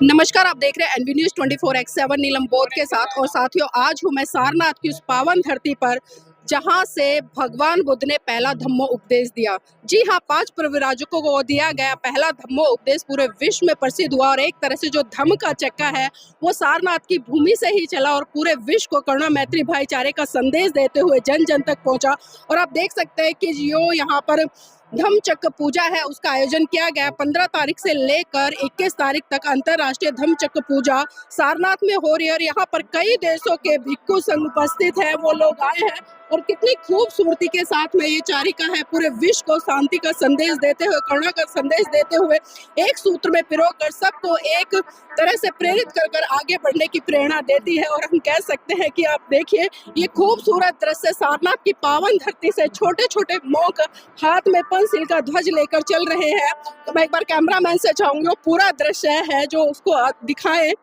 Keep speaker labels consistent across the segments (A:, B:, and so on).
A: नमस्कार, आप देख रहे हैं एनबी न्यूज़ 24/7 नीलम बोध के साथ। और साथियों, आज हूँ मैं सारनाथ की उस पावन धरती पर जहाँ से भगवान बुद्ध ने पहला धम्मो उपदेश दिया। जी हाँ, 5 प्रव्राजकों को दिया गया पहला धम्मो उपदेश पूरे विश्व में प्रसिद्ध हुआ और एक तरह से जो धम्म का चक्का है वो सारनाथ की भूमि से ही चला और पूरे विश्व को करुणा मैत्री भाईचारे का संदेश देते हुए जन जन तक पहुँचा। और आप देख सकते हैं कि जो यहाँ पर धम्मचक्र पूजा है उसका आयोजन किया गया। 15 तारीख से लेकर 21 तारीख तक अंतर्राष्ट्रीय धम्मचक्र पूजा सारनाथ में हो रही है और यहाँ पर कई देशों के भिक्षु संघ उपस्थित है, वो लोग आए हैं और कितनी खूबसूरती के साथ में ये चारिका है पूरे विश्व को शांति का संदेश देते हुए, करुणा का संदेश देते हुए एक सूत्र में पिरोकर सबको एक तरह से प्रेरित कर कर आगे बढ़ने की प्रेरणा देती है। और हम कह सकते हैं कि आप देखिए ये खूबसूरत दृश्य सारनाथ की पावन धरती से छोटे छोटे मौक हाथ में पंचशील का ध्वज लेकर चल रहे हैं। तो मैं एक बार कैमरामैन से चाहूंगी वो पूरा दृश्य है जो उसको दिखाएं।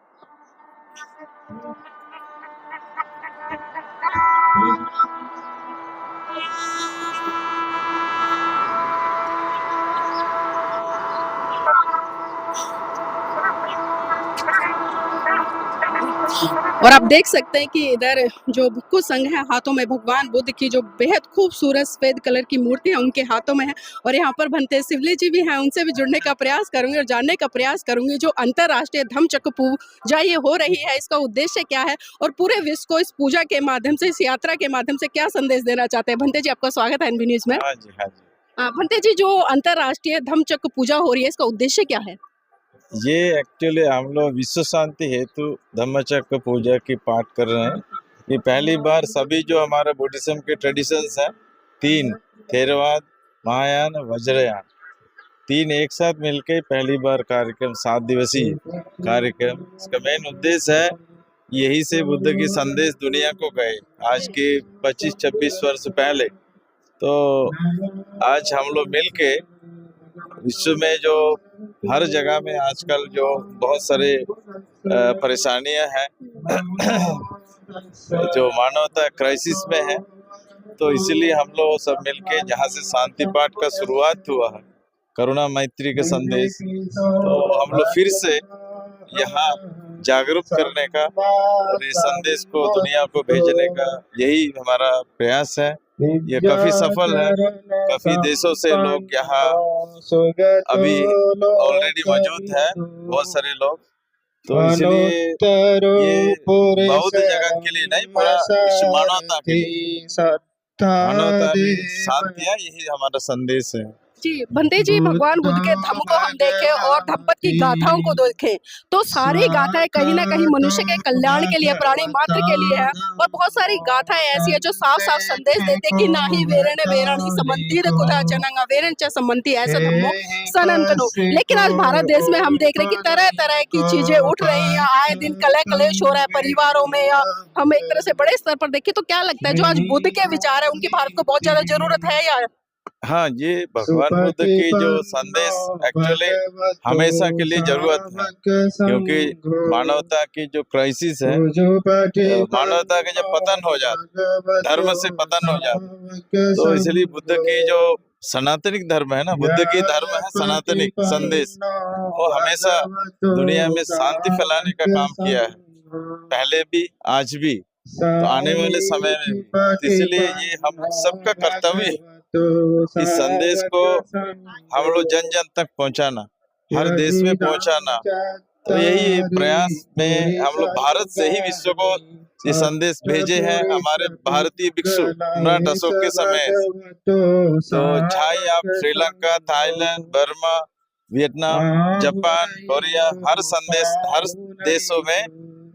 A: और आप देख सकते हैं कि इधर जो भिक्षु संघ है हाथों में भगवान बुद्ध की जो बेहद खूबसूरत सफेद कलर की मूर्ति है उनके हाथों में है। और यहाँ पर भंते शिवली जी भी हैं, उनसे भी जुड़ने का प्रयास करूंगी और जानने का प्रयास करूंगी जो अंतर्राष्ट्रीय धम्मचक्र पूजा ये हो रही है इसका उद्देश्य क्या है और पूरे विश्व को इस पूजा के माध्यम से, इस यात्रा के माध्यम से क्या संदेश देना चाहते हैं। भंते जी, आपका स्वागत है एनबी न्यूज में।
B: हाँ जी, हाँ जी।
A: भंते जी, जो अंतर्राष्ट्रीय धम्मचक्र पूजा हो रही है इसका उद्देश्य क्या है?
B: ये एक्चुअली हम लोग विश्व शांति हेतु धम्मचक्र पूजा की पाठ कर रहे हैं। ये पहली बार सभी जो हमारे बुद्धिज्म के ट्रेडिशंस हैं, 3 थेरवाद, महायान, वज्रयान, 3 एक साथ मिलकर पहली बार कार्यक्रम, 7 दिवसीय कार्यक्रम। इसका मेन उद्देश्य है यही से बुद्ध की संदेश दुनिया को गए आज के 25-26 वर्ष पहले। तो आज हम लोग मिलके विश्व में जो हर जगह में आजकल जो बहुत सारे परेशानियां हैं जो मानवता क्राइसिस में है, तो इसीलिए हम लोग सब मिलके जहाँ से शांति पाठ का शुरुआत हुआ है, करुणा मैत्री का संदेश, तो हम लोग फिर से यहाँ जागरूक करने का और इस संदेश को दुनिया को भेजने का यही हमारा प्रयास है। ये काफी सफल है। काफी देशों से लोग यहाँ अभी ऑलरेडी मौजूद है, बहुत सारे लोग। तो इसलिए ये बहुत जगह के लिए नहीं, पूरा मानवता के लिए, मानवता में शांति है, यही हमारा संदेश है।
A: जी भंते जी, भगवान बुद्ध के धम्म को हम देखें और धम्मपद की गाथाओं को देखें तो सारी गाथाएं कहीं ना कहीं मनुष्य के कल्याण के लिए, प्राणी मात्र के लिए है। और बहुत सारी गाथाएं ऐसी है जो साफ साफ संदेश देते कि ना ही वेरण वेरणी समंती कुथा चनंग वेरण च समंती ऐसे धम्मो सनातनो। लेकिन आज भारत देश में हम देख रहे हैं कि तरह तरह की चीजें उठ रही हैं, आए दिन कलह कलेश हो रहा है परिवारों में, या हम एक तरह से बड़े स्तर पर देखें तो क्या लगता है जो आज बुद्ध के विचार है उनकी भारत को बहुत ज्यादा जरूरत है या?
B: हाँ, ये भगवान बुद्ध की जो संदेश एक्चुअली हमेशा के लिए जरूरत है, क्योंकि मानवता की जो क्राइसिस है, मानवता के जब पतन हो जाता, धर्म से पतन हो जाता, तो इसलिए बुद्ध की जो सनातनिक धर्म है ना, बुद्ध की धर्म है सनातनिक संदेश, वो हमेशा दुनिया में शांति फैलाने का काम किया है, पहले भी आज भी, तो आने वाले समय में भी। इसलिए ये हम सबका कर्तव्य है इस संदेश को हम लोग जन जन तक पहुंचाना, हर देश में पहुंचाना। तो यही प्रयास में हम लोग भारत से ही विश्व को ये संदेश भेजे हैं। हमारे भारतीय भिक्षु सम्राट अशोक के समय, तो चाहे आप Sri Lanka, Thailand, Burma, Vietnam, Japan, Korea, हर देशों में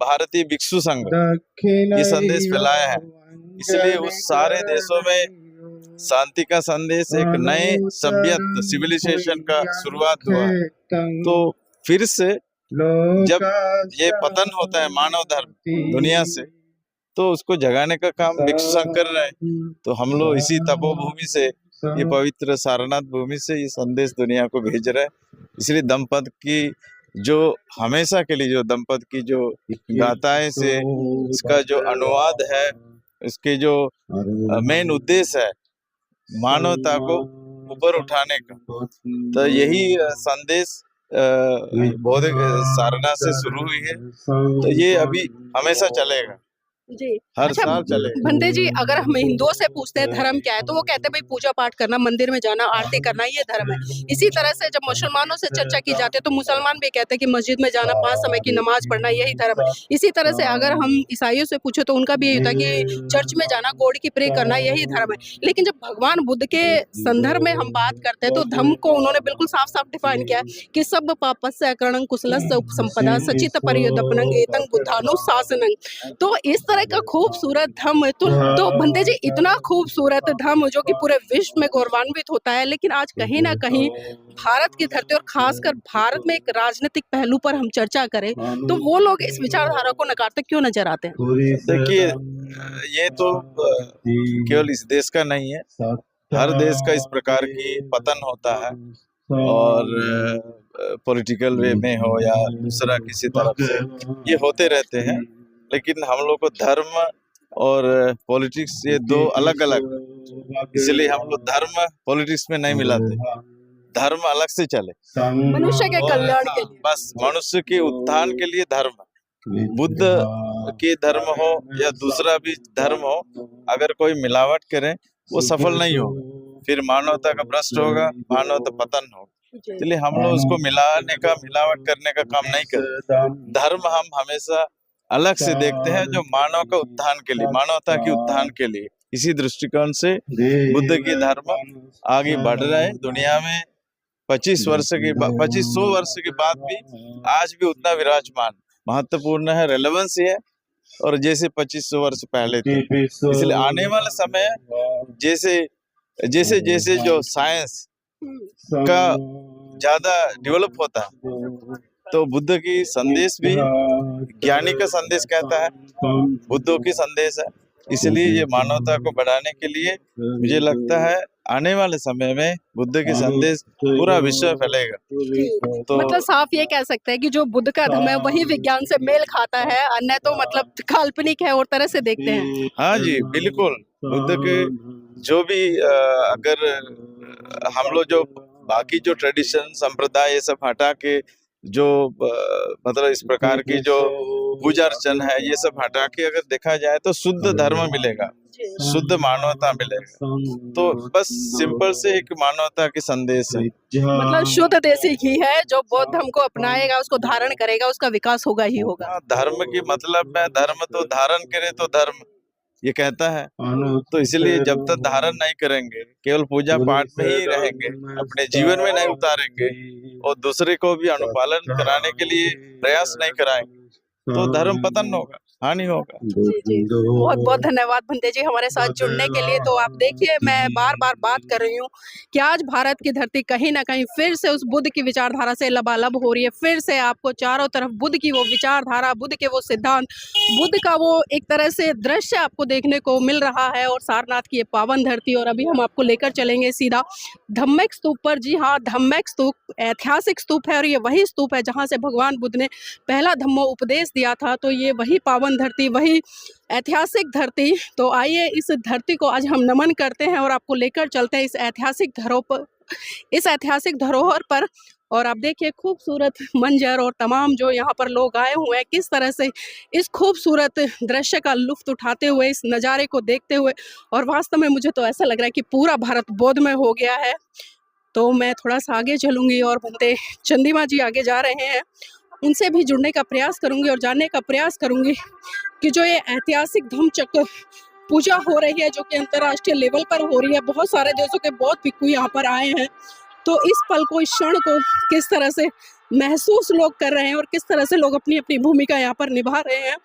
B: भारतीय भिक्षु संघ ये संदेश फैलाया है। इसलिए उस सारे देशों में शांति का संदेश, एक नए सभ्यता, सिविलाइजेशन का शुरुआत हुआ। तो फिर से जब ये पतन होता है मानव धर्म दुनिया से, तो उसको जगाने का काम भिक्षु संघ कर रहे हैं। तो हम लोग इसी तपोभूमि से, ये पवित्र सारनाथ भूमि से ये संदेश दुनिया को भेज रहे हैं। इसलिए दंपत की जो हमेशा के लिए जो दंपत की जो गाथाएं से इसका जो अनुवाद है, इसके जो मेन उद्देश्य है मानवता को ऊपर उठाने का, तो यही संदेश बौद्ध सारनाथ से शुरू हुई है, तो ये अभी हमेशा चलेगा,
A: जी।
B: हर
A: अच्छा
B: साल चलेगा।
A: बंदे जी, अगर हम हिंदुओं से पूछते हैं धर्म क्या है, तो वो कहते हैं भाई पूजा पाठ करना, मंदिर में जाना, आरती करना, ये धर्म है। इसी तरह से जब मुसलमानों से चर्चा की जाती है तो मुसलमान भी कहते हैं कि मस्जिद में जाना, 5 समय की नमाज पढ़ना, यही धर्म है। इसी तरह से अगर हम ईसाइयों से पूछे तो उनका भी यही होता है कि चर्च में जाना, गॉड की प्रे करना, यही धर्म है। लेकिन जब भगवान बुद्ध के संदर्भ में हम बात करते हैं तो धर्म को उन्होंने बिल्कुल साफ-साफ डिफाइन किया है कि सब पापस्य अकरणं कुशलस्य उपसंपदा सचित पर्यदपनं एतं बुद्धानुशासनं। तो इस तरह का खूबसूरत धर्म तो बंदे जी, इतना खूबसूरत धर्म जो कि पूरे विश्व में गौरवान्वित होता है, लेकिन आज कहीं ना कहीं भारत की धरती और खासकर भारत में एक राजनीतिक पहलू पर हम चर्चा करें तो वो लोग इस विचारधारा को नकारते क्यों नजर आते हैं?
B: देखिए, ये तो केवल इस देश का नहीं है, हर देश का इस प्रकार की पतन होता है, और पॉलिटिकल वे में हो या दूसरा किसी तरफ से ये होते रहते हैं। लेकिन हम लोग को धर्म और पॉलिटिक्स ये दो अलग अलग, इसलिए हम लोग धर्म पॉलिटिक्स में नहीं मिलाते, धर्म अलग से चले,
A: मनुष्य के
B: और
A: कल्याण के लिए।
B: बस मनुष्य के उत्थान के लिए धर्म, बुद्ध के धर्म हो या दूसरा भी धर्म हो, अगर कोई मिलावट करे वो सफल नहीं होगा, फिर मानवता का भ्रष्ट होगा, मानवता पतन होगा। इसलिए हम लोग उसको मिलाने का, मिलावट करने का काम नहीं करते। धर्म हम हमेशा अलग से देखते हैं, जो मानव का उत्थान के लिए, मानवता के उत्थान के लिए। इसी दृष्टिकोण से बुद्ध की धर्म आगे बढ़ रहा है दुनिया में। 2500 वर्ष के बाद भी आज भी उतना विराजमान, महत्वपूर्ण है, रेलेवेंस है, और जैसे 2500 वर्ष पहले थे। इसलिए आने वाले समय जैसे जैसे जैसे जो साइंस का ज्यादा डेवलप होता है, तो बुद्ध की संदेश भी ज्ञानी का संदेश कहता है, बुद्धों की संदेश है। इसलिए ये मानवता को बढ़ाने के लिए मुझे लगता है आने वाले समय में बुद्ध के संदेश पूरा विश्व में फैलेगा। तो
A: मतलब साफ ये कह सकते हैं कि जो बुद्ध का धर्म है वही विज्ञान से मेल खाता है, अन्य तो मतलब काल्पनिक है और तरह से देखते हैं।
B: हाँ जी, बिल्कुल। बुद्ध के जो भी अगर हम लोग जो बाकी जो ट्रेडिशन, संप्रदाय, ये सब हटा के जो मतलब इस प्रकार की जो पूजा अर्चन है, ये सब हटा के अगर देखा जाए तो शुद्ध धर्म मिलेगा, शुद्ध मानवता मिलेगा। तो बस सिंपल से एक मानवता की संदेश है,
A: मतलब शुद्ध देसी घी है, जो बौद्ध धर्म को अपनाएगा, उसको धारण करेगा, उसका विकास होगा ही होगा।
B: धर्म की मतलब है धर्म तो धारण करे तो धर्म, ये कहता है। तो इसलिए जब तक धारण नहीं करेंगे, केवल पूजा पाठ में ही रहेंगे, अपने जीवन में नहीं उतारेंगे और दूसरे को भी अनुपालन कराने के लिए प्रयास नहीं कराएंगे, तो धर्म पतन होगा, हानि होगा।
A: जी जी, बहुत बहुत धन्यवाद बंदे जी हमारे साथ जुड़ने के लिए। तो आप देखिए, मैं बार बार बात कर रही हूँ कि आज भारत की धरती कहीं ना कहीं फिर से उस बुद्ध की विचारधारा से लबालब हो रही है। फिर से आपको चारों तरफ बुद्ध की वो विचारधारा, बुद्ध के वो सिद्धांत, बुद्ध का वो एक तरह से दृश्य आपको देखने को मिल रहा है, और सारनाथ की ये पावन धरती। और अभी हम आपको लेकर चलेंगे सीधा धम्मेक स्तूप पर। जी हाँ, धम्मेक स्तूप ऐतिहासिक स्तूप है, और ये वही स्तूप है जहाँ से भगवान बुद्ध ने पहला धम्मो उपदेश दिया था। तो ये वही पावन धरती, वही ऐतिहासिक धरती। तो आइए इस धरती को आज हम नमन करते हैं और आपको लेकर चलते हैं इस ऐतिहासिक धरोहर पर। और आप देखिए खूबसूरत मंजर और तमाम जो यहाँ पर लोग आए हुए हैं, किस तरह से इस खूबसूरत दृश्य का लुत्फ उठाते हुए, इस नज़ारे को देखते हुए। और वास्तव में मुझे तो ऐसा लग रहा है कि पूरा भारत बौद्धमय हो गया है। तो मैं थोड़ा सा आगे चलूँगी और बनते चंदीमा जी आगे जा रहे हैं, उनसे भी जुड़ने का प्रयास करूंगी और जानने का प्रयास करूंगी कि जो ये ऐतिहासिक धम्मचक्र पूजा हो रही है, जो कि अंतर्राष्ट्रीय लेवल पर हो रही है, बहुत सारे देशों के बौद्ध भिक्खु यहाँ पर आए हैं, तो इस पल को, इस क्षण को किस तरह से महसूस लोग कर रहे हैं और किस तरह से लोग अपनी अपनी भूमिका यहाँ पर निभा रहे हैं।